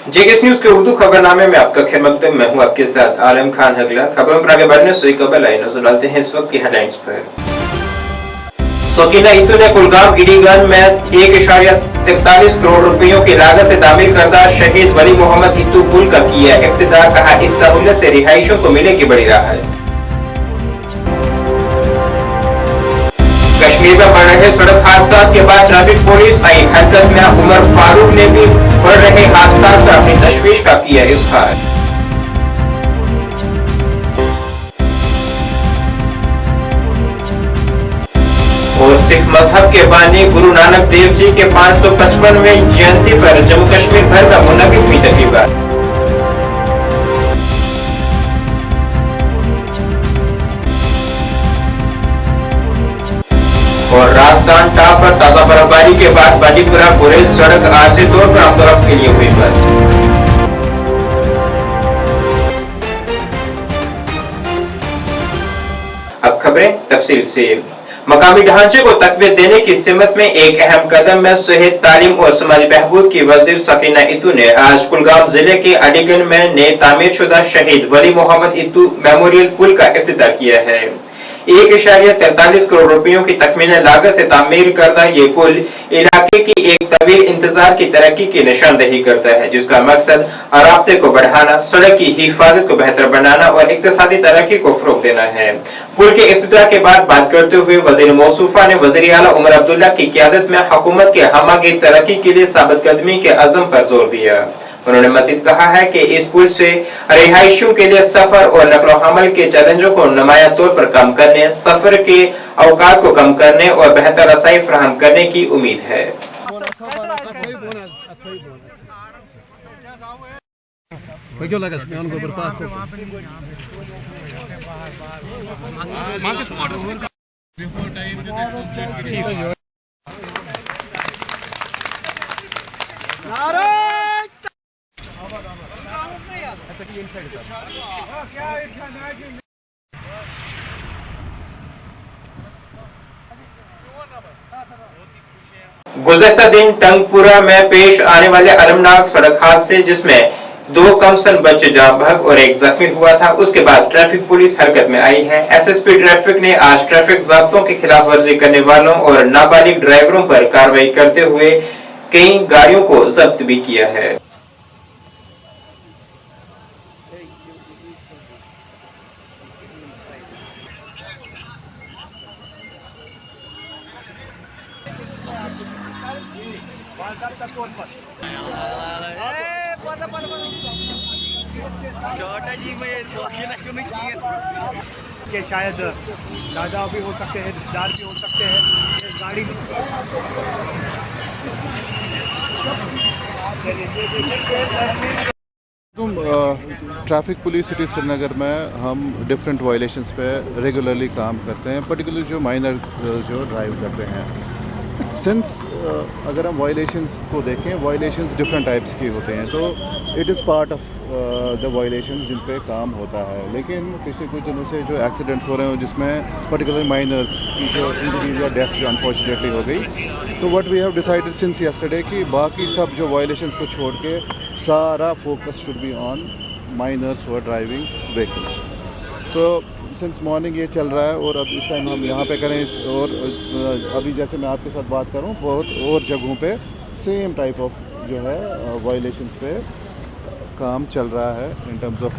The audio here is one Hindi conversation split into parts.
जेकेएस न्यूज के उर्दू खबरनामे में आपका खैर मकदम। मैं हूं आपके साथ आलम खान हगला। खबरों पर आगे बढ़ने से कबल आई नजर डालते हैं इस वक्त की हेडलाइंस पर। सकीना इतू ने कुलगाम इडीगन में 1.43 करोड़ रुपयों की लागत से तामीर करदा शहीद वली मोहम्मद इतू पुल का किया इफ्तिताह। कहा, इस सहूलियत से रिहायशियों को मिलेगी बड़ी राहत। कश्मीर में बढ़ रहे सड़क हादसा के बाद ट्रैफिक पुलिस आई हरकत में। उमर फारूक ने भी बढ़ रहे हादसा पर अपनी तशवीश का किया इजहार। और सिख मजहब के बानी गुरु नानक देव जी के 555वें जयंती पर जम्मू कश्मीर भर में मुनक्किद हुई तकरीबात। और राजस्थान टाप पर ताजा बर्फबारी के बाद बाजीपुरा गुरेज सड़क आरसी तौर पर आमदोरफ्त के लिए हुई बंद। अब खबरें तफसील से। मकामी ढांचे को तकवीत देने की सिमत में एक अहम कदम में सेहत, तालीम और समाजी बहबूद की वजीर सकीना इतू ने आज कुलगाम जिले के अडीगन में नए तामीर शुदा शहीद वली मोहम्मद इतू मेमोरियल पुल का इफ्तिताह किया है। 1.43 करोड़ रुपयों की तखमीना लागत से तामीर करदा ये पुल इलाके की एक तवील इंतजार की तरक्की की निशानदेही करता है, जिसका मकसद राब्ते को बढ़ाना, सड़क की हिफाजत को बेहतर बनाना और इक्तिसादी तरक्की को फरोग देना है। पुल के इफ्तिताह के बाद बात करते हुए वजीर मौसूफा ने वजीर आला उमर अब्दुल्ला की क़यादत में हुकूमत के हमागिर तरक्की के लिए साबित कदमी के अज़म पर जोर दिया। उन्होंने मजीद कहा है कि इस पुल से रिहायशियों के लिए सफर और नकलो हमल के चैलेंजों को नुमाया तौर पर कम करने, सफर के अवकात को कम करने और बेहतर रसाई फराहम करने की उम्मीद है। गुज़श्ता दिन टंगपुरा में पेश आने वाले अलमनाक सड़क हादसे जिसमें 2 कमसन बच्चे जाँ बहक और एक जख्मी हुआ था, उसके बाद ट्रैफिक पुलिस हरकत में आई है। एसएसपी ट्रैफिक ने आज ट्रैफिक ज़ाब्तों की खिलाफ वर्जी करने वालों और नाबालिग ड्राइवरों पर कार्रवाई करते हुए कई गाड़ियों को जब्त भी किया है। कि शायद दादा भी हो सकते हैं, रिश्तेदार भी हो सकते हैं। गाड़ी ट्रैफिक पुलिस सिटी श्रीनगर में हम डिफरेंट वायलेशंस पे रेगुलरली काम करते हैं, पर्टिकुलरली जो माइनर जो ड्राइव करते हैं। सिंस अगर हम वायलेशंस को देखें, वायलेशंस डिफरेंट टाइप्स की होते हैं, तो it is part of the violations जिन पे काम होता है। लेकिन पिछले कुछ दिनों से जो एक्सीडेंट्स हो रहे हैं जिसमें पर्टिकुलर माइनर्स की जो इंजरीज या डेथ जो अनफॉर्चुनेटली हो गई, तो what we have decided since yesterday कि बाकी सब जो वायलेशंस को छोड़ के सारा focus should be on minors और ड्राइविंग व्हीकल्स। तो सिंस मॉर्निंग ये चल रहा है और अब इस टाइम हम यहाँ पे करें और अभी जैसे मैं आपके साथ बात करूँ, बहुत और जगहों पे सेम टाइप ऑफ जो है वायलेशंस पे काम चल रहा है in terms of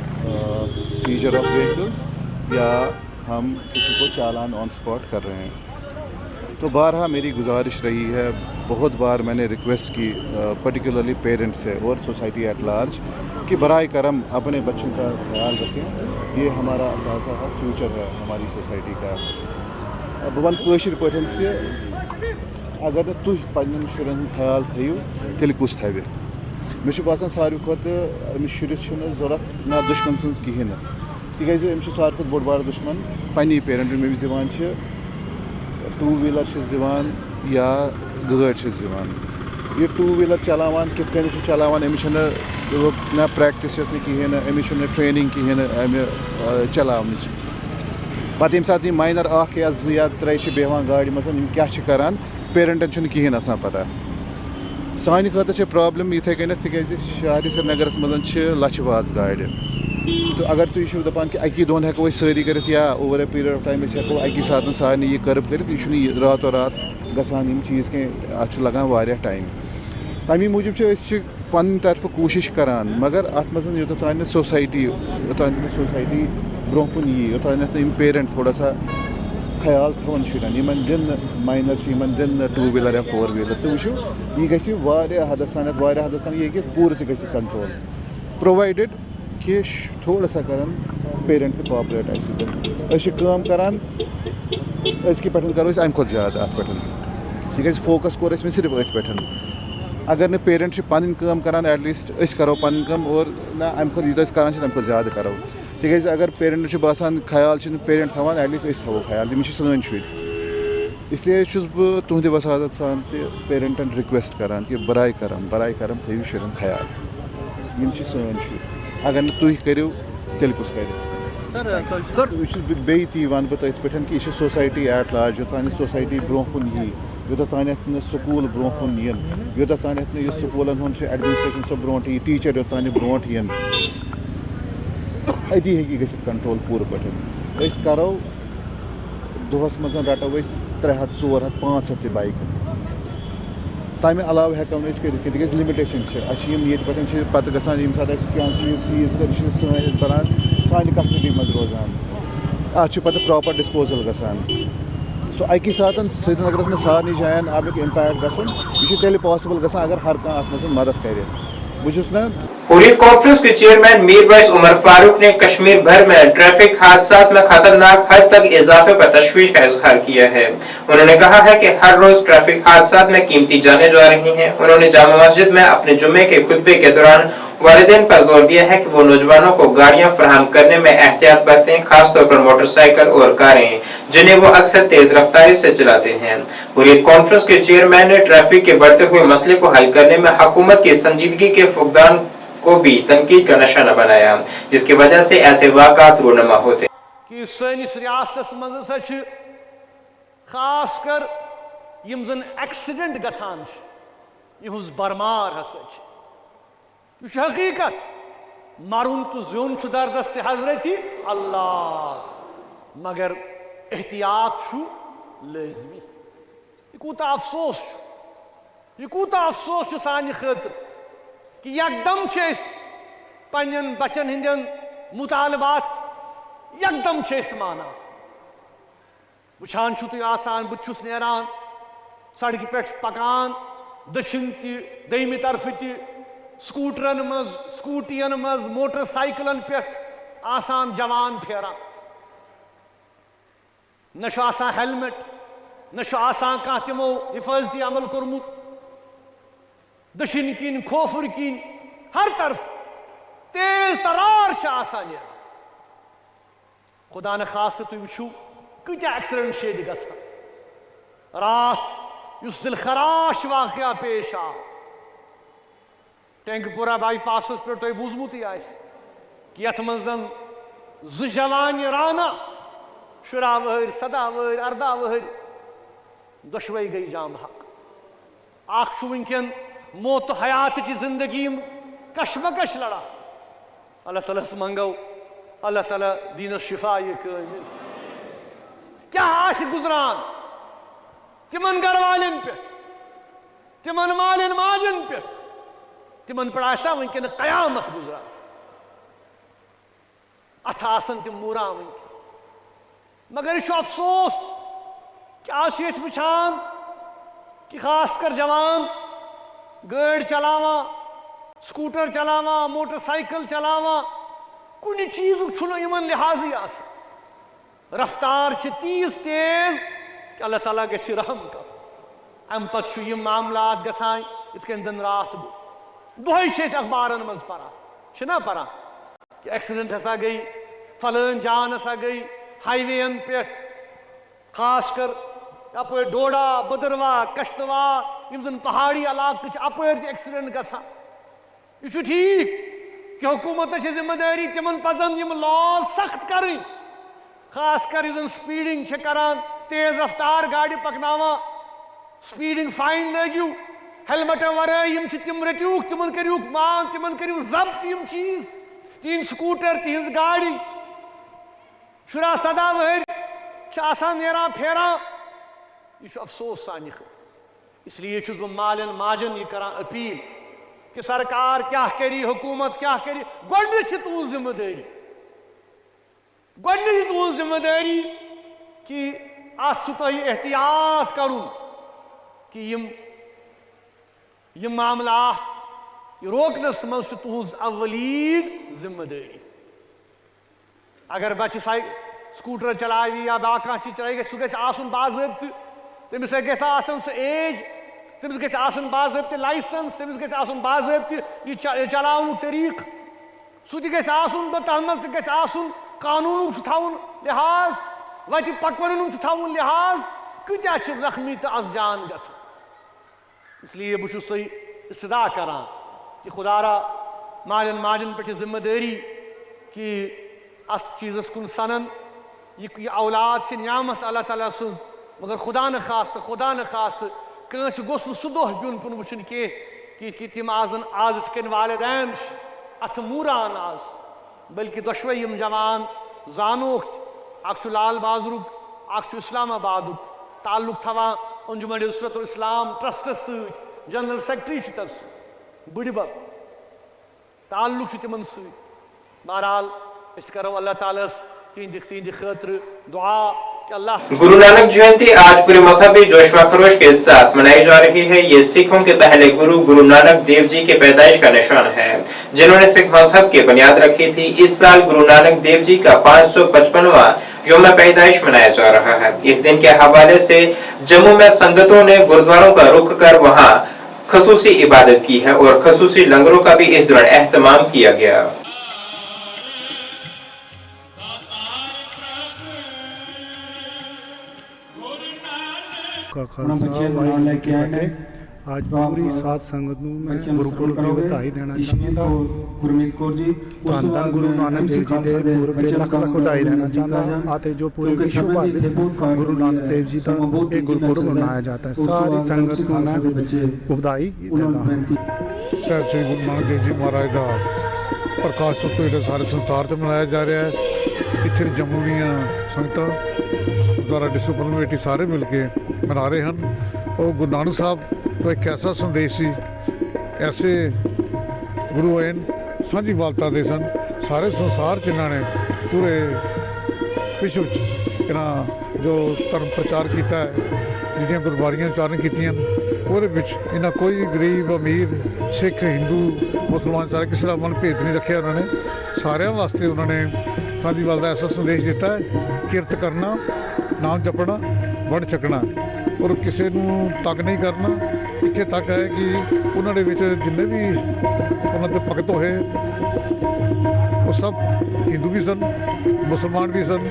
scissor of vehicles या हम किसी को चालान ऑन स्पॉट कर रहे हैं। तो बारहा मेरी गुजारिश रही है, बहुत बार मैंने रिक्वेस्ट की पर्टिकुलरली पेरेंट्स से और सोसाइटी एट लार्ज कि बराए करम अपने बच्चों का ख्याल रखें। ये हमारा असासा है, फ्यूचर है हमारी सोसाइटी का। अब वन कोशिश पे अगर तुम पन्न शुरन ख्याल थो तेल कुस थवे। मे बासान सारे खुद अमिस शुरिस जरूरत ना दुश्मन सज कहें तिज अमिस सारे खुद बोड़ बार दुश्मन पन्नी पेरेंट अमिस दिवान 2 व्हीलर दिवान या गाड़ी दिवान। ये 2 व्हीलर चलावान कित कन चलावान, अमिस ना प्रैक्टिस कहें, अमिस ट्रेनिंग कहें चलावन। पत ये सात माइनर या 2 या 3 बेहान गाड़ी मज क्या करान पेरेंटन कहें आसान पता। सानि खतर प्रॉब्लम इथे कन शहर श्रीनगर मज लचवाज गाड़ तो अगर तुम दपान कि अकी दोन हेको सारी कर या over a period of time हेको अकी साथ सारे यह कर्व कर रातों रात गसान चीज़ कह अत लगान वारिया टाइम तमी मूजूब पन तरफ कोशिश करान मगर अत मज योतान सोसाइटी ब्रो कुन यी योतान पेरेंट थोड़ा सा ख्याल थवन शुरन दिन माइनर दिन 2 व्हीलर या 4 व्हीलर तो वो यह हदस तान यह पूर कंट्रोल प्रोवाइडेड कि थोड़ा सा कर पेरेंट तो कॉपरेट काम करान पे करो अम खुद ज़्यादा अत पे तक फोकस कोर मे सिर्फ अत पे अगर न पेरेंट पन काम करान एटलीस्ट करो पन कम और ना अम खुद यूत करान तम खुद ज़्यादा करो तक अगर पेरेंट बासान ख्याल पेरेंट थवान एटलीस्ट थवो ख्याल तम सन शुर इसलिए बह तुहद वसादत सान पेरेंटन रिक्वेस्ट करान कि बराए करम थो शुरन ख्याल यम सन शुर अगर न तुह करो तेल कुस कर बे ती वन बह तथ पे कि यह सोसाइटी एट लार्ज योतान सोसाइटी ब्रो कुन यी योतान स्कूल ब्रो कुन यन योतान स्कूलन एडमिनिस्ट्रेशन सब ब्रो टीचर योतान ब्रो यन अति हे कंट्रोल पूर पे करो दोहस मज रटो 300 400 500 बाइक तमें अलाव हेको कर लिमिटेशन ये पे गसान ये क्या चीज़ सीज कर बरान सान कस्टडी मज रोजान अत पे प्रॉपर डिस्पोजल गसान सो अकि साथ श्रीनगर में सारे जायन अमुक इम्पैक्ट गसन यह तेल पॉसिबल गसान अगर हर कह अत मज मदद कर बुझुस ना हुर्रियत कॉन्फ्रेंस के चेयरमैन मीरवैस उमर फारूक ने कश्मीर भर में ट्रैफिक हादसात में खतरनाक हद तक इजाफे पर तशवीश का इजहार किया है। उन्होंने कहा है कि हर रोज ट्रैफिक हादसात में कीमती जानें जा रही हैं। उन्होंने जामा मस्जिद में अपने जुम्मे के खुतबे के दौरान वालिदैन पर जोर दिया है कि वो नौजवानों को गाड़ियां फराहम करने में एहतियात बरतें, खासतौर पर मोटरसाइकिल और कारें जिन्हें वो अक्सर तेज रफ्तारी से चलाते हैं। हुर्रियत कॉन्फ्रेंस के चेयरमैन ने ट्रैफिक के बढ़ते हुए मसले को हल करने में हुकूमत की संजीदगी के फुकदान को भी तनकीद का निशाना बनाया, जिसकी वजह से ऐसे वाक़ात रूनमा होते कि सनिस रियासतस मज खास कर यम जन एक्सीडेंट गसान यहुज बरमार यह हकीकत मरुन तो जोन दर्दस से हजरती अल्लाह मगर एहतियात लाजमी यह कूता अफसोस सान खतर कि यकदम पन्न बचन हंदन मुतालबात यकदम माना वुचान तुम बुस नेरान सड़क पे पकान दक्षिण तयमी तरफ स्कूटरन मज स्कूटियन मज मोटरसाइकिलन पे आसान जवान फेरान न हेलमेट न कह तमो हिफाजती अमल कोर्मुत दक्षिण किन खोफर किन हर तरफ तेज तरार खुदा न खास तुम वो कत्या एक्सीडेंट गसान रात उस दिल खराश वाक़या पेश आ टेंकपुरा बाईपास पे तुम बूजमुत कि यथ मजन जवान राना 10 वहर 17 वहर 18 वहर दशवई गई जाम हक वनकन मौत हयात की जिंदगी कशमकश लड़ा अल्लाह ताला से मंगो अल्लाह ताला दीन शिफा ये क्या आश गुजरान तिमन घर वालन पे तिमन मालिन माजन पे तिमन पे वनकन कयामत गुजरा अथ तम मूरा वनकन मगर यह अफसोस क्या वुचान कि खासकर जवान गाड़ी चलावा स्कूटर चलावा मोटरसाइकिल चलावा कुछ चीज इन लिहाजी रफ्तार तीज तेज कि अल्लाह ताला गि रहम कर अम पे मामलात गसान इत दिन रात दोहे अखबारन मज परा परा कि एक्सीडेंट हसा गई फलन जान हसा गई हाईवेन पे खासकर अप डोडा बदरवा कश्तवा यम पहाड़ी इलाक अप एक्सीडेंट गसान यह ठीक कि हुकूमत जिम्मेदारी तिमन पजन लॉज सख्त कर खासकर स्पीडिंग करान तेज रफ्तार गाड़ी पकनावा स्पीडिंग फाइन लगियो हेलमेट वराई तिम रटूक तिमन करूक मान तिमन करू जब्त यम चीज तीन स्कूटर तिज गाड़ी शुरा सदा वहर नेरा फेरा यह अफसोस सान इसलिए बह मालन माजन यह कर अपील कि सरकार क्या करी हुकूमत क्या करी गोडनिच तुज जिम्मेदारी गोडनिच तुज जिम्मेदारी कि अत एहतियात करुन कि यम मामला रोकनस मज तुज अवलीन जिम्मेदारी अगर बच्चे स्कूटर चलावी या बाका चीज चलाए सह गन बाज़ाब्त तमिस सह एज तमिस गन बाज़ाब्त लाइसेंस तमिस गन बाज़ाब्त यह चलावन तरीक सह तथ मज गन कानून थवन लिहाज वत पकवन थवन लिहाज कत्या जख्मी तो अजान ग इसलिए बहुत इस्तदा करान कि खुदारा मालन माजन पे जिम्मेदारी कि अत चीज़स कुन सनन यह औलाद नियामत अल्लाह ताला सज मगर खुदा न खास्त कंस गोस सह दह बिन कुन वुन कि तिम आजन आज कन वालदैन अथ मूरान आज बल्कि दशवे यम जवान जानोक अख लाल बाजरुक अख इस्लामाबादुक ताल्लुक थवान अंजुमन उसरतुल इस्लाम ट्रस्टस सत जनरल सेक्रेटरी तथ बुड़ब ताल्लुक तिमन सत बहरहाल करो अल्लाह ताला तीन खतर दुआ कि अल्लाह। गुरु नानक जयंती आज पूरे मजहबी जोश व खरोश के साथ मनाई जा रही है। ये सिखों के पहले गुरु नानक देव जी के पैदाइश का निशान है, जिन्होंने सिख मजहब की बुनियाद रखी थी। इस साल गुरु नानक देव जी का 555वां यौम पैदाइश मनाया जा रहा है। इस दिन के हवाले से जम्मू में संगतों ने गुरुद्वारों का रुख कर वहां खसूसी इबादत की है और खसूसी लंगरों का भी इस दौरान एहतमाम किया गया। का खालसा वाहिगुरू जी की फतेह। आज पूरी साध संगत ਨੂੰ ਮੈਂ ਗੁਰਪੁਰਬ ਦੀ ਵਧਾਈ ਦੇਣਾ ਚਾਹੁੰਦਾ। ਧੰਨ ਧੰਨ ਗੁਰੂ ਨਾਨਕ ਦੇਵ ਜੀ ਦੇ ਪੁਰਬ ਤੇ ਲੱਖ ਲੱਖ ਵਧਾਈ ਦੇਣਾ ਚਾਹੁੰਦਾ ਅਤੇ ਜੋ ਪੂਰੇ ਵਿਸ਼ਵ ਭਰ ਵਿੱਚ ਗੁਰੂ ਨਾਨਕ ਦੇਵ ਜੀ ਦਾ ਇਹ ਗੁਰਪੁਰਬ ਮਨਾਇਆ ਜਾਂਦਾ ਹੈ। ਸਾਰੀ ਸੰਗਤ ਨੂੰ ਮੈਂ ਵਧਾਈ ਦਿੰਦਾ ਹਾਂ। ਸਾਹਿਬ ਸ੍ਰੀ ਗੁਰੂ ਨਾਨਕ ਦੇਵ ਜੀ ਮਹਾਰਾਜ ਦਾ ਪ੍ਰਕਾਸ਼ ਉਤਸਵ ਜਿਹੜਾ ਸਾਰੇ ਸੰਸਾਰ 'ਤੇ ਮਨਾਇਆ ਜਾ ਰਿਹਾ ਹੈ। ਇੱਥੇ ਜੰਮੂ ਦੀਆਂ ਸੰਗਤਾਂ ਦੁਆਰਾ ਡਿਸਪਲਿਨ ਕਮੇਟੀ ਸਾਰੇ ਮਿਲ ਕੇ ਮਨਾ ਰਹੇ ਹਨ। ਉਹ ਗੁਰੂ ਨਾਨਕ ਸਾਹਿਬ ਤੋਂ ਇੱਕ ਐਸਾ ਸੰਦੇਸ਼ ਸੀ, ਐਸੇ ਗੁਰੂ ਆਏ ਸਾਂਝੀਵਾਲਤਾ ਦੇ ਸਨ। ਸਾਰੇ ਸੰਸਾਰ 'ਚ ਇਹਨਾਂ ਨੇ ਪੂਰੇ ਵਿਸ਼ਵ 'ਚ ਇਹਨਾਂ ਜੋ ਧਰਮ ਪ੍ਰਚਾਰ ਕੀਤਾ ਹੈ, ਜਿਹੜੀਆਂ ਗੁਰਬਾਣੀਆਂ ਉਚਾਰਨ ਕੀਤੀਆਂ ਉਹਦੇ ਵਿੱਚ ਇਹਨਾਂ ਕੋਈ ਗਰੀਬ ਅਮੀਰ ਸਿੱਖ ਹਿੰਦੂ ਮੁਸਲਮਾਨ ਸਾਰੇ ਕਿਸੇ ਦਾ ਮਨ ਭੇਦ ਨਹੀਂ ਰੱਖਿਆ। ਉਹਨਾਂ ਨੇ ਸਾਰਿਆਂ ਵਾਸਤੇ ਉਹਨਾਂ ਨੇ ਸਾਂਝੀਵਾਲ ਦਾ ਐਸਾ ਸੰਦੇਸ਼ ਦਿੱਤਾ ਹੈ, ਕਿਰਤ ਕਰਨਾ, ਨਾਮ ਜਪਣਾ, ਵੰਡ ਛਕਣਾ ਔਰ ਕਿਸੇ ਨੂੰ ਤੰਗ ਨਹੀਂ ਕਰਨਾ। ਇੱਥੇ ਤੱਕ ਹੈ ਕਿ ਉਹਨਾਂ ਦੇ ਵਿੱਚ ਜਿੰਨੇ ਵੀ ਉਹਨਾਂ ਦੇ ਭਗਤ ਹੋਏ ਉਹ ਸਭ ਹਿੰਦੂ ਵੀ ਸਨ, ਮੁਸਲਮਾਨ ਵੀ ਸਨ,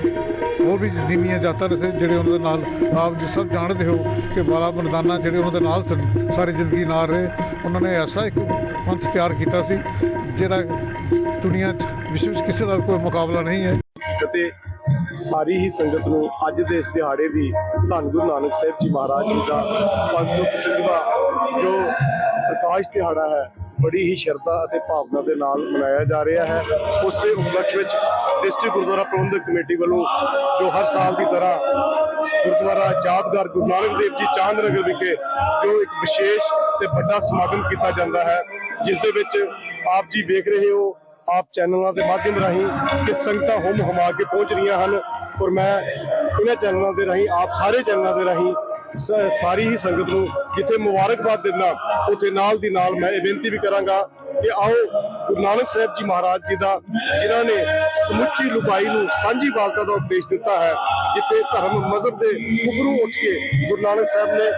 ਹੋਰ ਵੀ ਨੀਵੀਆਂ ਜਾਤਾਂ ਨੇ ਜਿਹੜੇ ਉਹਨਾਂ ਦੇ ਨਾਲ ਆਪ ਜੀ ਸਭ ਜਾਣਦੇ ਹੋ ਕਿ ਬਾਲਾ ਮਰਦਾਨਾ ਜਿਹੜੇ ਉਹਨਾਂ ਦੇ ਨਾਲ ਸਨ, ਸਾਰੀ ਜ਼ਿੰਦਗੀ ਨਾਲ ਰਹੇ। ਉਹਨਾਂ ਨੇ ਐਸਾ ਇੱਕ ਪੰਥ ਤਿਆਰ ਕੀਤਾ ਸੀ ਜਿਹੜਾ ਦੁਨੀਆ 'ਚ ਵਿਸ਼ਵ 'ਚ ਕਿਸੇ ਦਾ ਕੋਈ ਮੁਕਾਬਲਾ ਨਹੀਂ ਹੈ। ਅਤੇ ਸਾਰੀ ਹੀ ਸੰਗਤ ਨੂੰ ਅੱਜ ਦੇ ਇਸ ਦਿਹਾੜੇ ਦੀ ਧੰਨ ਗੁਰੂ ਨਾਨਕ ਸਾਹਿਬ ਜੀ ਮਹਾਰਾਜ ਜੀ ਦਾ 555ਵਾਂ ਜੋ ਪ੍ਰਕਾਸ਼ ਦਿਹਾੜਾ ਹੈ ਬੜੀ ਹੀ ਸ਼ਰਧਾ ਅਤੇ ਭਾਵਨਾ ਦੇ ਨਾਲ ਮਨਾਇਆ ਜਾ ਰਿਹਾ ਹੈ। ਉਸੇ ਉਪਲਕਸ਼ ਵਿੱਚ ਡਿਸਟ੍ਰਿਕਟ ਗੁਰਦੁਆਰਾ ਪ੍ਰਬੰਧਕ ਕਮੇਟੀ ਵੱਲੋਂ ਜੋ ਹਰ ਸਾਲ ਦੀ ਤਰ੍ਹਾਂ ਗੁਰਦੁਆਰਾ ਯਾਦਗਾਰ ਗੁਰੂ ਨਾਨਕ ਦੇਵ ਜੀ ਚਾਂਦ ਨਗਰ ਵਿਖੇ ਜੋ ਇੱਕ ਵਿਸ਼ੇਸ਼ ਤੇ ਵੱਡਾ ਸਮਾਗਮ ਕੀਤਾ ਜਾਂਦਾ ਹੈ, ਜਿਸ ਦੇ ਵਿੱਚ ਆਪ ਜੀ ਵੇਖ ਰਹੇ ਹੋ ਆਪ ਚੈਨਲਾਂ ਦੇ ਮਾਧਿਅਮ ਰਾਹੀਂ ਕਿ ਸੰਗਤਾਂ ਹੁਮ ਹੁਮਾ ਕੇ ਪਹੁੰਚ ਰਹੀਆਂ ਹਨ। ਔਰ ਮੈਂ ਇਹਨਾਂ ਚੈਨਲਾਂ ਦੇ ਰਾਹੀਂ ਆਪ ਸਾਰੇ ਚੈਨਲਾਂ ਦੇ ਰਾਹੀਂ ਸਾਰੀ ਹੀ ਸੰਗਤ ਨੂੰ ਜਿੱਥੇ ਮੁਬਾਰਕਬਾਦ ਦਿੰਦਾ, ਉੱਥੇ ਨਾਲ ਦੀ ਨਾਲ ਮੈਂ ਇਹ ਬੇਨਤੀ ਵੀ ਕਰਾਂਗਾ ਕਿ ਆਓ ਗੁਰੂ ਨਾਨਕ ਸਾਹਿਬ ਜੀ ਮਹਾਰਾਜ ਜੀ ਦਾ, ਜਿਨ੍ਹਾਂ ਨੇ ਸਮੁੱਚੀ ਲੁਕਾਈ ਨੂੰ ਸਾਂਝੀਵਾਲਤਾ ਦਾ ਉਪਦੇਸ਼ ਦਿੱਤਾ ਹੈ, ਜਿੱਥੇ ਧਰਮ ਮਜ਼ਹਬ ਦੇ ਉੱਪਰੋਂ ਉੱਠ ਕੇ ਗੁਰੂ ਨਾਨਕ ਸਾਹਿਬ ਨੇ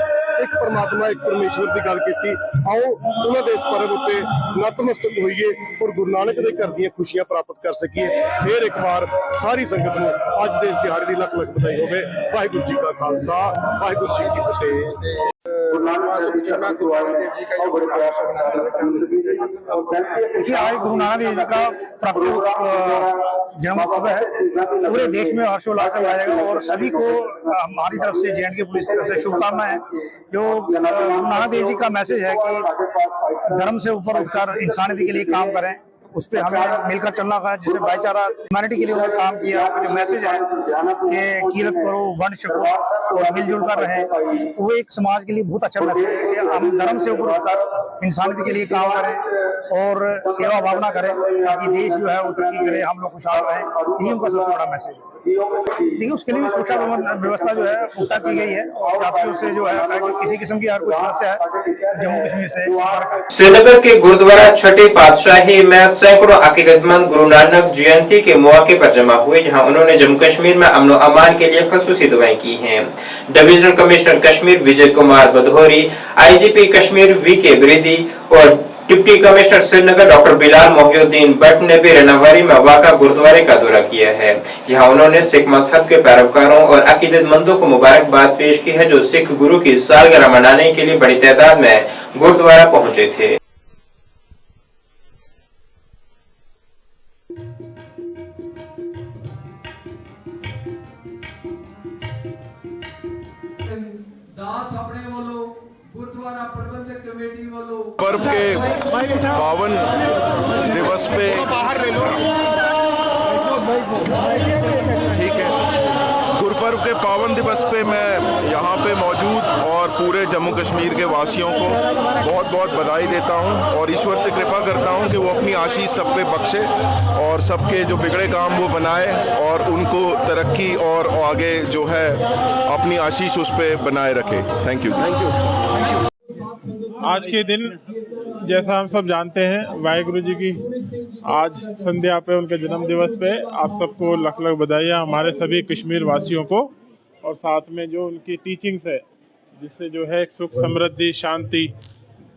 ਇੱਕ ਪਰਮਾਤਮਾ ਇੱਕ ਪਰਮੇਸ਼ਵਰ ਦੀ ਗੱਲ ਕੀਤੀ। ਆਓ ਉਹਨਾਂ ਦੇ ਇਸ ਪਰਬ ਉੱਤੇ ਨਤਮਸਤਕ ਹੋਈਏ ਔਰ ਗੁਰੂ ਨਾਨਕ ਦੇ ਘਰ ਦੀਆਂ ਖੁਸ਼ੀਆਂ ਪ੍ਰਾਪਤ ਕਰ ਸਕੀਏ। ਫੇਰ ਇੱਕ ਵਾਰ ਸਾਰੀ ਸੰਗਤ ਨੂੰ ਅੱਜ ਦੇ ਇਸ ਦਿਹਾੜੇ ਦੀ ਲੱਖ ਲੱਖ ਵਧਾਈ ਹੋਵੇ। ਵਾਹਿਗੁਰੂ ਜੀ ਕਾ ਖਾਲਸਾ, ਵਾਹਿਗੁਰੂ ਜੀ ਕੀ ਫਤਿਹ। ਗੁਰੂ देखिए, आज गुरु नानक देव जी का जन्म उत्सव है। पूरे देश में हर्षोल्लास से मनाया जाएगा और सभी को हमारी तरफ से, जे.एंड.के पुलिस की तरफ से शुभकामनाएं। जो गुरु नानक देव जी का मैसेज है कि धर्म से ऊपर उठकर इंसानियत के लिए काम करें, उस पर हमें मिलकर चलना है, जिससे भाईचारा, ह्यूमैनिटी के लिए उन्होंने काम किया। जो मैसेज है कि कीरत करो, वंड छको और मिलजुल कर रहें, तो वो एक समाज के लिए बहुत अच्छा मैसेज है कि हम धर्म से ऊपर उठकर इंसानियत के लिए काम करें और सेवा भावना करें, ताकि देश जो है वो तरक्की करे, हम लोग खुशहाल रहें। यही उनका सबसे बड़ा मैसेज है। देखिए, उसके लिए भी सुरक्षा व्यवस्था जो है पुख्ता की गई है और यात्रियों से जो है किसी किस्म की हर कोई समस्या है जम्मू कश्मीर से श्रीनगर के गुरुद्वारा छठी पातशाही में सैकड़ों अकीदतमंद गुरु नानक जयंती के मौके पर जमा हुए, जहां उन्होंने जम्मू कश्मीर में अमन और अमान के लिए खसूसी दुआएं की हैं। Divisional commissioner Kashmir Vijay Kumar Bhadauri, IGP Kashmir VK ब्रिदी और deputy commissioner Srinagar doctor Bilal Mohiuddin Bhatt ने भी रेनावारी में वाक़ा गुरुद्वारे का दौरा किया है। यहाँ उन्होंने सिख मजहब के पैरोकारों और अकीदतमंदों को मुबारकबाद पेश की है, जो सिख गुरु की सालगिरह मनाने के लिए बड़ी तादाद में गुरुद्वारा पहुंचे थे। दास अपने वालों गुरुद्वारा प्रबंधक कमेटी वालों पर्व के पावन दिवस पे ठीक है, गुरुपर्व के पावन दिवस पे मैं यहाँ पे मौजूद और पूरे जम्मू कश्मीर के वासियों को बहुत बहुत बधाई देता हूँ और ईश्वर से कृपा करता हूँ कि वो अपनी आशीष सब पे बख्शे और सबके जो बिगड़े काम वो बनाए और उनको तरक्की और आगे जो है अपनी आशीष उस पे बनाए रखे। Thank you. आज के दिन, जैसा हम सब जानते हैं, वाहिगुरु जी की आज संध्या पे, उनके जन्म दिवस पे आप सबको लख लख बधाइयाँ, हमारे सभी कश्मीर वासियों को। और साथ में जो उनकी टीचिंग्स है, जिससे जो है सुख समृद्धि शांति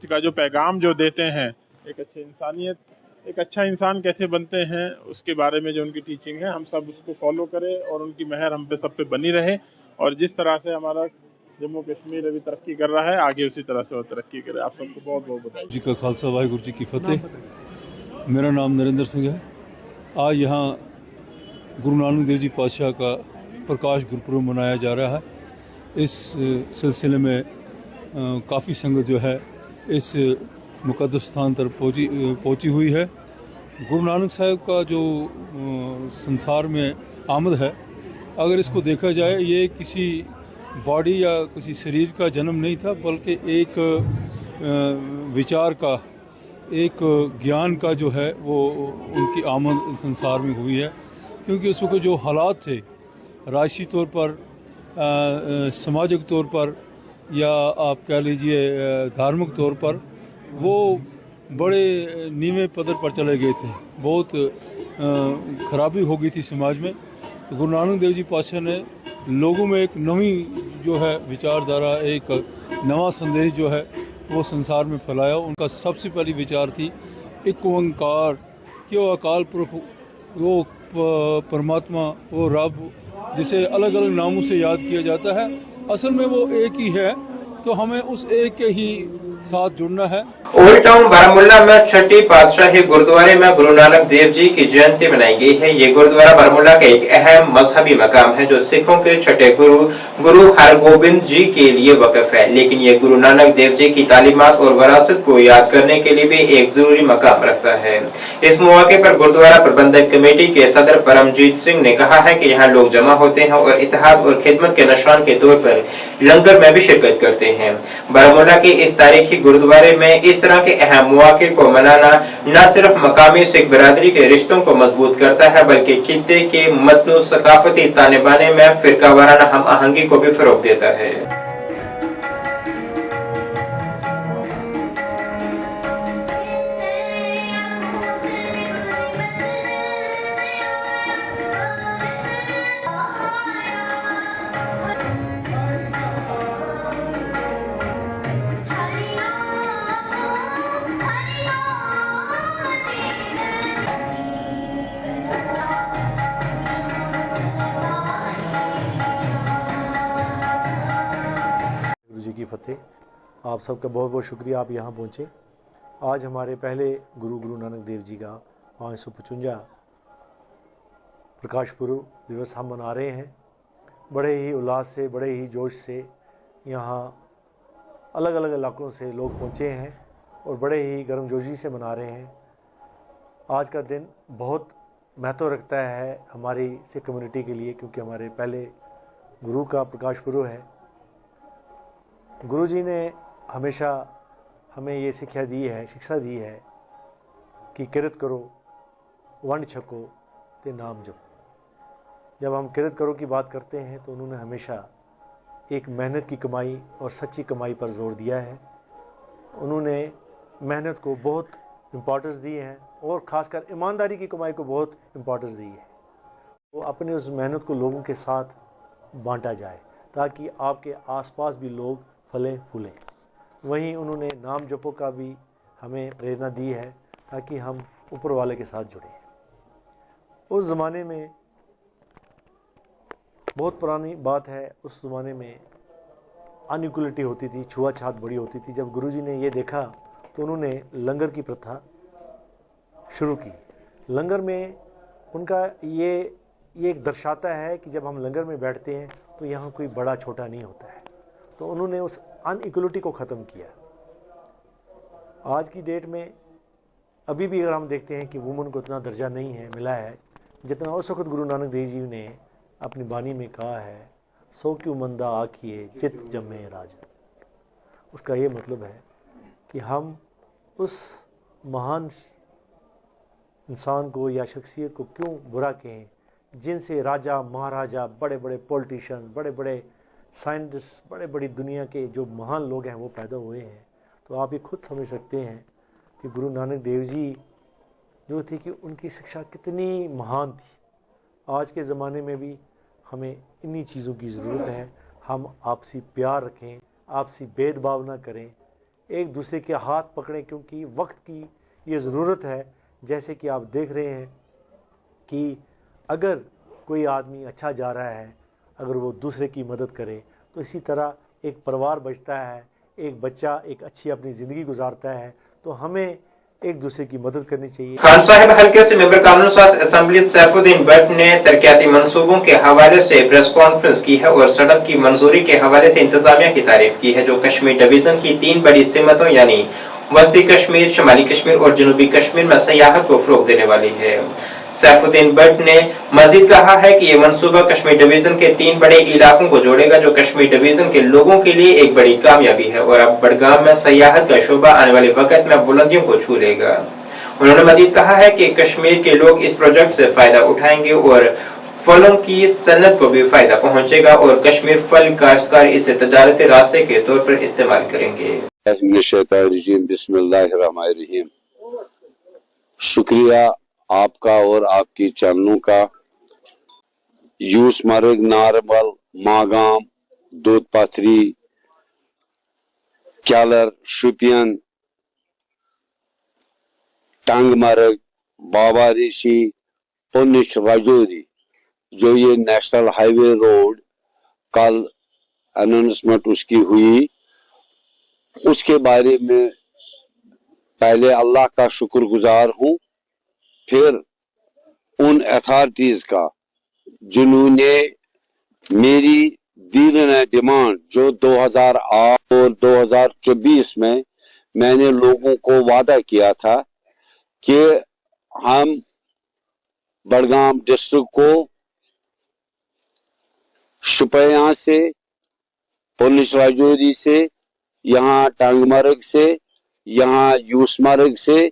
का जो पैगाम जो देते हैं, एक अच्छी इंसानियत, एक अच्छा इंसान कैसे बनते हैं, उसके बारे में जो उनकी टीचिंग है, हम सब उसको फॉलो करें और उनकी मेहर हम पे सब पे बनी रहे। और जिस तरह से हमारा जम्मू कश्मीर अभी तरक्की कर रहा है, आगे उसी तरह से वो तरक्की करे। आप सबको बहुत बहुत बधाई। जी का खालसा, वाहिगुरु जी की फतेह। मेरा नाम नरेंद्र सिंह है। आज यहाँ गुरु नानक देव जी पातशाह का प्रकाश गुरुपुरब मनाया जा रहा है। इस सिलसिले में काफ़ी संगत जो है इस मुक़द्दस स्थान पर पहुँची हुई है। गुरु नानक साहब का जो संसार में आमद है, अगर इसको देखा जाए, ये किसी बॉडी या किसी शरीर का जन्म नहीं था, बल्कि एक विचार का, एक ज्ञान का जो है वो उनकी आमद संसार में हुई है। क्योंकि उस वक्त जो हालात थे, राशि तौर पर, सामाजिक तौर पर, या आप कह लीजिए धार्मिक तौर पर, वो बड़े नीवे पदर पर चले गए थे। बहुत खराबी हो गई थी समाज में। तो गुरु नानक देव जी पातशाह ने लोगों में एक नवी जो है विचारधारा, एक नवा संदेश जो है वो संसार में फैलाया। उनका सबसे पहली विचार थी एक ओंकार, कि वो अकाल पुरख, वो परमात्मा, वो रब, जिसे अलग अलग नामों से याद किया जाता है, असल में वो एक ही है। तो हमें उस एक के ही साथ जुड़ना है। ओल्ड टाउन बारामुल्ला में छठी पातशाही गुरुद्वारे में गुरु नानक देव जी की जयंती मनाई गई है। ये गुरुद्वारा बारामुल्ला का एक अहम मजहबी मकाम है, जो सिखों के छठे गुरु हरगोबिंद जी के लिए वक़्फ़ है। लेकिन ये गुरु नानक देव जी की तालीमात और विरासत को याद करने के लिए भी एक जरूरी मकाम रखता है। इस मौके पर गुरुद्वारा प्रबंधक कमेटी के सदर परमजीत सिंह ने कहा है कि यहाँ लोग जमा होते हैं और इत्तेहाद और खिदमत के निशान के तौर पर लंगर में भी शिरकत करते हैं। बारामुल्ला के इस तारीखी गुरुद्वारे में इस तरह के अहम मौके को मनाना न सिर्फ मकामी सिख बिरादरी के रिश्तों को मजबूत करता है, बल्कि खित्ते के मतनू सकाफती ताने बाने में फिरकावाराना हम आहंगी को भी फरोग देता है। की फतेह। आप सबका बहुत बहुत शुक्रिया, आप यहाँ पहुँचे। आज हमारे पहले गुरु नानक देव जी का 555 प्रकाश पुर्व दिवस हम मना रहे हैं। बड़े ही उल्लास से, बड़े ही जोश से यहाँ अलग अलग इलाकों से लोग पहुँचे हैं और बड़े ही गर्मजोशी से मना रहे हैं। आज का दिन बहुत महत्व रखता है हमारी सिख कम्युनिटी के लिए, क्योंकि हमारे पहले गुरु का प्रकाश पुर्व है। गुरु जी ने हमेशा हमें ये शिक्षा दी है कि किरत करो, वंड छको ते नाम जपो। जब हम किरत करो की बात करते हैं तो उन्होंने हमेशा एक मेहनत की कमाई और सच्ची कमाई पर जोर दिया है। उन्होंने मेहनत को बहुत इम्पोर्टेंस दी है और ख़ासकर ईमानदारी की कमाई को बहुत इम्पोर्टेंस दी है। तो अपने उस मेहनत को लोगों के साथ बांटा जाए ताकि आपके आसपास भी लोग फलें फूलें। वहीं उन्होंने नाम जपो का भी हमें प्रेरणा दी है ताकि हम ऊपर वाले के साथ जुड़ें। उस ज़माने में बहुत पुरानी बात है, उस ज़माने में अनइक्वलिटी होती थी, छुआछात बड़ी होती थी। जब गुरुजी ने ये देखा तो उन्होंने लंगर की प्रथा शुरू की। लंगर में उनका ये एक दर्शाता है कि जब हम लंगर में बैठते हैं तो यहाँ कोई बड़ा छोटा नहीं होता है। तो उन्होंने उस अनइक्वलिटी को ख़त्म किया। आज की डेट में अभी भी अगर हम देखते हैं कि वुमन को इतना दर्जा नहीं है मिला है जितना उस वक्त गुरु नानक देव जी ने अपनी बानी में कहा है, सो क्यों मंदा आखिए चित जमे राजा। उसका ये मतलब है कि हम उस महान इंसान को या शख्सियत को क्यों बुरा कहें जिनसे राजा महाराजा, बड़े बड़े पॉलिटिशियन, बड़े बड़े साइंटिस्ट, बड़े बड़ी दुनिया के जो महान लोग हैं वो पैदा हुए हैं। तो आप ये खुद समझ सकते हैं कि गुरु नानक देव जी जो थी कि उनकी शिक्षा कितनी महान थी। आज के ज़माने में भी हमें इन्हीं चीज़ों की ज़रूरत है। हम आपसी प्यार रखें, आपसी भेदभाव ना करें, एक दूसरे के हाथ पकड़ें, क्योंकि वक्त की ये ज़रूरत है। जैसे कि आप देख रहे हैं कि अगर कोई आदमी अच्छा जा रहा है, अगर वो दूसरे की मदद करे तो इसी तरह एक परिवार बचता है, एक बच्चा एक अच्छी अपनी ज़िंदगी गुजारता है। तो हमें एक दूसरे की मदद करनी चाहिए। खान साहिब हल्के से मेंबर कानून साज असेंबली सैफुद्दीन भट्ट ने तरक्याती मंसूबों के हवाले से प्रेस कॉन्फ्रेंस की है और सड़क की मंजूरी के हवाले से इंतजामिया की तारीफ की है, जो कश्मीर डिवीजन की 3 बड़ी सिमतों यानी वस्ती कश्मीर, शुमाली कश्मीर और जनूबी कश्मीर में सयाहत को फरोग देने वाली है। सैफुद्दीन भट्ट ने मजीद कहा है कि यह मंसूबा कश्मीर डिवीजन के 3 बड़े इलाकों को जोड़ेगा, जो कश्मीर डिवीजन के लोगों के लिए एक बड़ी कामयाबी है और अब बडगाम में सयाहत का शोबा आने वाले वक्त में बुलंदियों को छू लेगा। उन्होंने मजीद कहा है कि कश्मीर के लोग इस प्रोजेक्ट से फायदा उठाएंगे और फलों की सनत को भी फायदा पहुंचेगा और कश्मीर फल काश्तकार इसे तजारती रास्ते के तौर पर इस्तेमाल करेंगे। बिस्मिल्लाहिर्रहमानिर्रहीम। शुक्रिया आपका और आपकी चैनलों का। यूसमर्ग, नारबल, मागाम, दूध पाथरी, क्यालर, शुपियन, टांगमर्ग, बाबा ऋषि, पुनिश, राजौरी, जो ये नेशनल हाईवे रोड कल अनाउंसमेंट उसकी हुई, उसके बारे में पहले अल्लाह का शुक्रगुजार हूं, फिर उन अथॉरिटीज का जिन्होंने मेरी दीवाना डिमांड जो 2008 और 2024 में मैंने लोगों को वादा किया था कि हम बडगाम डिस्ट्रिक्ट को शुपियां से, पुनिश राजौरी से, यहाँ टांगमर्ग से, यहाँ यूसमर्ग से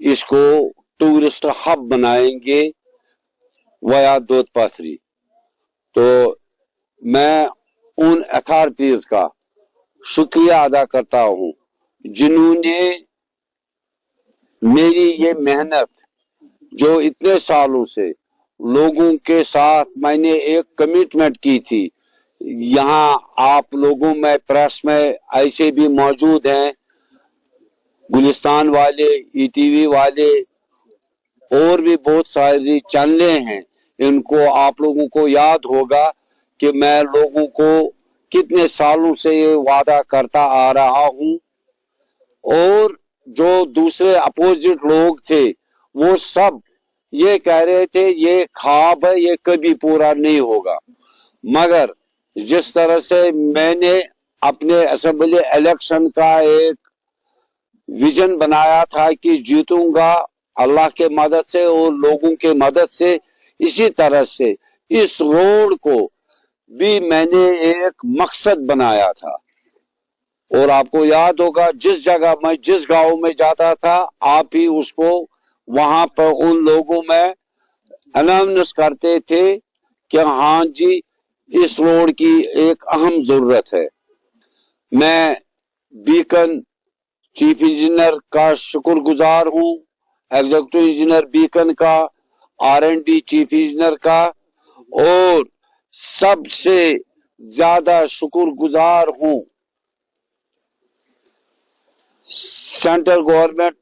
इसको टूरिस्ट हब बनाएंगे वया दूध पाथरी। तो मैं उन अथॉरिटीज का शुक्रिया अदा करता हूं जिन्होंने मेरी ये मेहनत जो इतने सालों से लोगों के साथ मैंने एक कमिटमेंट की थी। यहाँ आप लोगों में प्रेस में ऐसे भी मौजूद हैं, गुलिस्तान वाले, ईटीवी वाले और भी बहुत सारी चैनलें हैं। इनको आप लोगों को याद होगा कि मैं लोगों को कितने सालों से ये वादा करता आ रहा हूं, और जो दूसरे अपोजिट लोग थे वो सब ये कह रहे थे ये ख्वाब है, ये कभी पूरा नहीं होगा। मगर जिस तरह से मैंने अपने असेंबली इलेक्शन का एक विजन बनाया था कि जीतूंगा अल्लाह के मदद से और लोगों के मदद से, इसी तरह से इस रोड को भी मैंने एक मकसद बनाया था। और आपको याद होगा जिस जगह मैं जिस गांव में जाता था आप ही उसको वहां पर उन लोगों में अनाउंस करते थे कि हाँ जी इस रोड की एक अहम जरूरत है। मैं बीकन चीफ इंजीनियर का शुक्रगुजार हूं, एग्जीक्यूटिव इंजीनियर बीकन का, R&D चीफ इंजीनियर का, और सबसे ज्यादा शुक्रगुजार हूं central government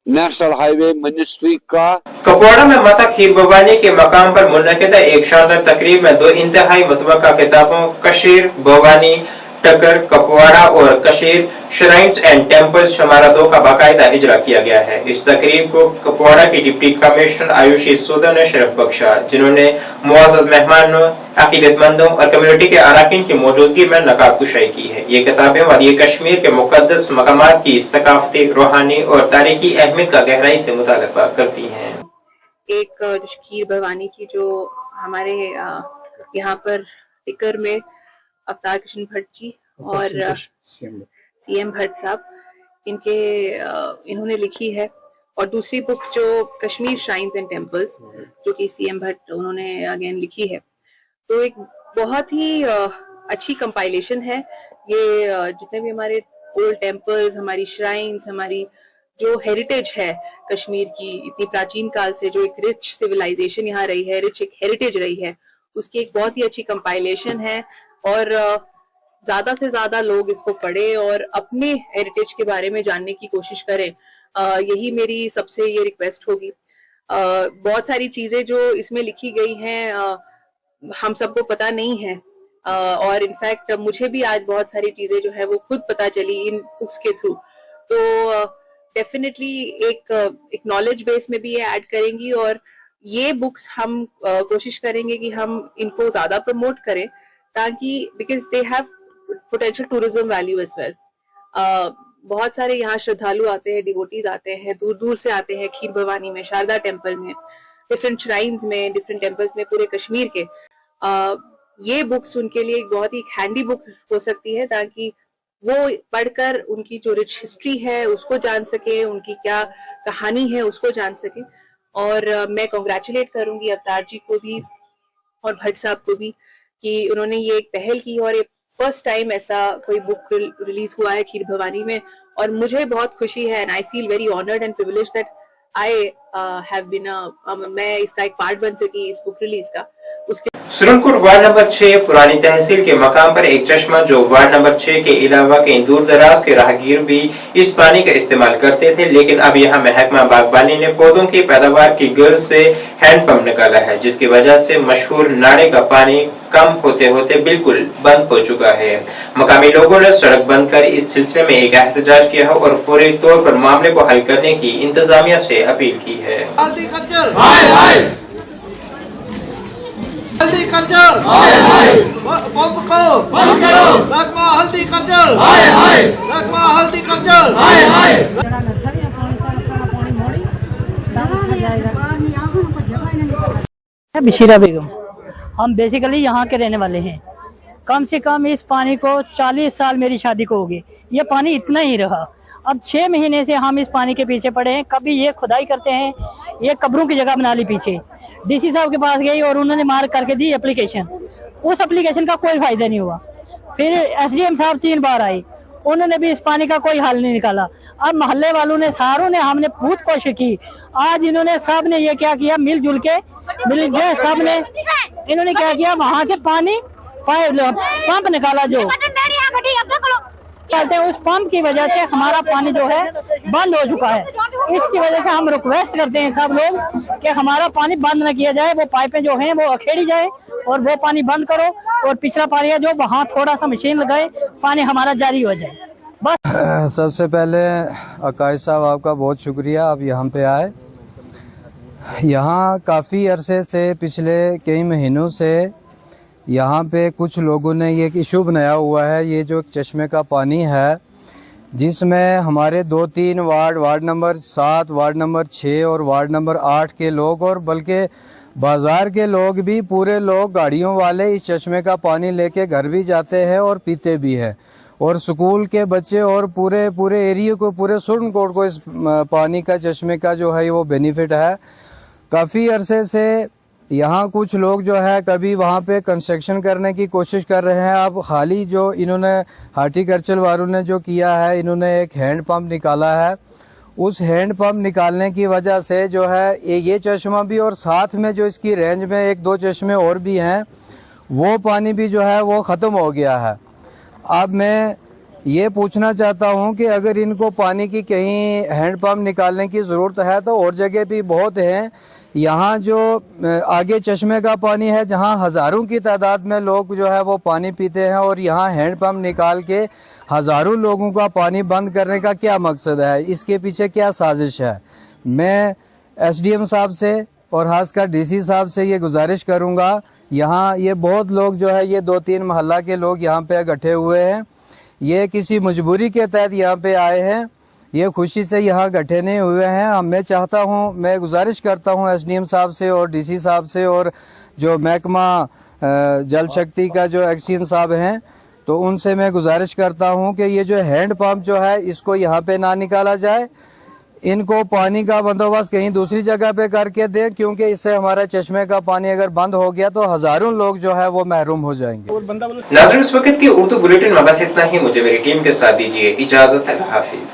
national highway ministry का। कुपवाड़ा में माता खीर भवानी के मकाम पर मुनक़िदा एक शानदार तकरीब में दो इंतहाई मुतवक्का किताबों कशीर भवानी टकर कुपवाड़ा और कशीर श्राइन्स एंड टेम्पल्स शुमारा 2 का बाकायदा इजरा किया गया है। इस तकरीब को कुपवाड़ा की डिप्टी कमिश्नर आयुषी सूदा ने शरफ बख्शा, जिन्होंने मुअज़्ज़ज़ मेहमानों, अकीदतमंदों और कम्युनिटी के अरकान की मौजूदगी में नकाब कुशाई की है। ये किताबें वादी कश्मीर के मुक़द्दस मकामात की सकाफती, रूहानी और तारीखी अहमियत का गहराई से मुतालिबा करती हैं। एक खीर भवानी की जो हमारे यहाँ पर टिकर में अवतार कृष्ण भट्ट जी और CM भट्ट साहब इन्होंने लिखी है, और दूसरी बुक जो कश्मीर श्राइन्स एंड टेम्पल्स जो कि CM भट्ट उन्होंने अगेन लिखी है। तो एक बहुत ही अच्छी कंपाइलेशन है ये, जितने भी हमारे ओल्ड टेम्पल्स, हमारी श्राइन्स, हमारी जो हेरिटेज है कश्मीर की इतनी प्राचीन काल से, जो एक रिच सिविलाइजेशन यहाँ रही है, रिच एक हेरिटेज रही है, उसकी एक बहुत ही अच्छी कंपाइलेशन है। और ज्यादा से ज्यादा लोग इसको पढ़े और अपने हेरिटेज के बारे में जानने की कोशिश करें, यही मेरी सबसे ये रिक्वेस्ट होगी। बहुत सारी चीजें जो इसमें लिखी गई हैं हम सबको पता नहीं है, और इनफैक्ट मुझे भी आज बहुत सारी चीजें जो है वो खुद पता चली इन बुक्स के थ्रू। तो डेफिनेटली एक नॉलेज बेस में भी ये ऐड करेंगी, और ये बुक्स हम कोशिश करेंगे कि हम इनको ज्यादा प्रमोट करें, ताकि because they have potential tourism value as well. बहुत सारे यहाँ श्रद्धालु आते हैं, डिवोटीज आते हैं, दूर दूर से आते हैं खीर भवानी में, शारदा टेम्पल में, डिफरेंट श्राइन्स में, डिफरेंट टेम्पल्स में पूरे कश्मीर के। ये बुक्स उनके लिए एक बहुत ही हैंडी बुक हो सकती है, ताकि वो पढ़कर उनकी जो रिच हिस्ट्री है उसको जान सके, उनकी क्या कहानी है उसको जान सके। और मैं कॉन्ग्रेचुलेट करूंगी अवतार जी को भी और भट्ट साहब को भी कि उन्होंने ये एक पहल की, और ये फर्स्ट टाइम ऐसा कोई बुक रिलीज हुआ है खीर भवानी में, और मुझे बहुत खुशी है and I feel very honoured and privileged that I have been मैं इसका एक पार्ट बन सकी इस बुक रिलीज का। उसके सुरनकोट वार्ड नंबर 6 पुरानी तहसील के मकाम पर एक चश्मा जो वार्ड नंबर 6 के अलावा कई दूर दराज के राहगीर भी इस पानी का इस्तेमाल करते थे, लेकिन अब यहाँ महकमा बागबानी ने पौधों की पैदावार की गर्ज से हैंडपंप निकाला है, जिसकी वजह से मशहूर नाले का पानी कम होते होते बिल्कुल बंद हो चुका है। मकामी लोगों ने सड़क बंद कर इस सिलसिले में एक एहतजाज किया है और फौरी तौर पर मामले को हल करने की इंतजामिया से अपील की है। हल्दी कर्जल पंप को बंद करो, लगमा हल्दी कर्जल लगमा हल्दी कर्जल। बशीरा बेगम, हम बेसिकली यहाँ के रहने वाले हैं। कम से कम इस पानी को 40 साल मेरी शादी को हो गए, ये पानी इतना ही रहा। अब 6 महीने से हम इस पानी के पीछे पड़े हैं। कभी ये खुदाई करते हैं, ये कब्रों की जगह बना ली पीछे। DC साहब के पास गई और उन्होंने मार्क करके दी एप्लीकेशन, उस एप्लीकेशन का कोई फायदा नहीं हुआ। फिर SDM साहब 3 बार आए, उन्होंने भी इस पानी का कोई हल नहीं निकाला। अब मोहल्ले वालों ने सारों ने हमने बहुत कोशिश की। आज इन्होंने सब ने ये क्या किया, मिलजुल के सब ने इन्होंने क्या किया, वहाँ से पानी पंप निकाला जो कहते हैं, उस पंप की वजह से हमारा पानी जो है बंद हो चुका है। इसकी वजह से हम रिक्वेस्ट करते हैं सब लोग कि हमारा पानी बंद न किया जाए, वो पाइपें जो हैं वो अखेड़ी जाए और वो पानी बंद करो और पिछला पानी है जो वहाँ थोड़ा सा मशीन लगाए, पानी हमारा जारी हो जाए बस। सबसे पहले आकाश साहब आपका बहुत शुक्रिया, आप यहाँ पे आए। यहाँ काफ़ी अरसे से, पिछले कई महीनों से यहाँ पे कुछ लोगों ने ये इशू बनाया हुआ है। ये जो चश्मे का पानी है, जिसमें हमारे 2-3 वार्ड नंबर 7, वार्ड नंबर 6 और वार्ड नंबर 8 के लोग, और बल्कि बाज़ार के लोग भी, पूरे लोग गाड़ियों वाले इस चश्मे का पानी लेके घर भी जाते हैं और पीते भी हैं। और स्कूल के बच्चे और पूरे एरिया को, पूरे सुरनकोट को इस पानी का, चश्मे का जो है वो बेनिफिट है। काफ़ी अरसे से यहाँ कुछ लोग जो है कभी वहाँ पे कंस्ट्रक्शन करने की कोशिश कर रहे हैं। अब खाली जो इन्होंने हार्टिकल्चर वालों ने जो किया है, इन्होंने एक हैंड पंप निकाला है। उस हैंड पंप निकालने की वजह से जो है ये चश्मा भी, और साथ में जो इसकी रेंज में 1-2 चश्मे और भी हैं, वो पानी भी जो है वो ख़त्म हो गया है। अब मैं ये पूछना चाहता हूँ कि अगर इनको पानी की कहीं हैंड पंप निकालने की ज़रूरत है तो और जगह भी बहुत हैं। यहाँ जो आगे चश्मे का पानी है, जहाँ हज़ारों की तादाद में लोग जो है वो पानी पीते हैं, और यहाँ हैंड पंप निकाल के हज़ारों लोगों का पानी बंद करने का क्या मकसद है, इसके पीछे क्या साजिश है। मैं एसडीएम साहब से और खासकर डीसी साहब से ये गुजारिश करूँगा, यहाँ ये बहुत लोग जो है, ये 2-3 मोहल्ला के लोग यहाँ पे इकट्ठे हुए हैं। ये किसी मजबूरी के तहत यहाँ पे आए हैं, ये खुशी से यहाँ इकट्ठे नहीं हुए हैं। मैं चाहता हूँ, मैं गुजारिश करता हूँ एसडीएम साहब से और डीसी साहब से, और जो महकमा जल शक्ति का जो एक्सीन साहब हैं, तो उनसे मैं गुजारिश करता हूँ कि ये जो हैंड पंप जो है इसको यहाँ पे ना निकाला जाए, इनको पानी का बंदोबस्त कहीं दूसरी जगह पे करके दें, क्योंकि इससे हमारा चश्मे का पानी अगर बंद हो गया तो हज़ारों लोग जो है वो महरूम हो जाएंगे। नाज़रीन, इस वक्त की उर्दू बुलेटिन में बस इतना ही। मुझे मेरी टीम के साथ दीजिए इजाजत। अल्लाह हाफिज।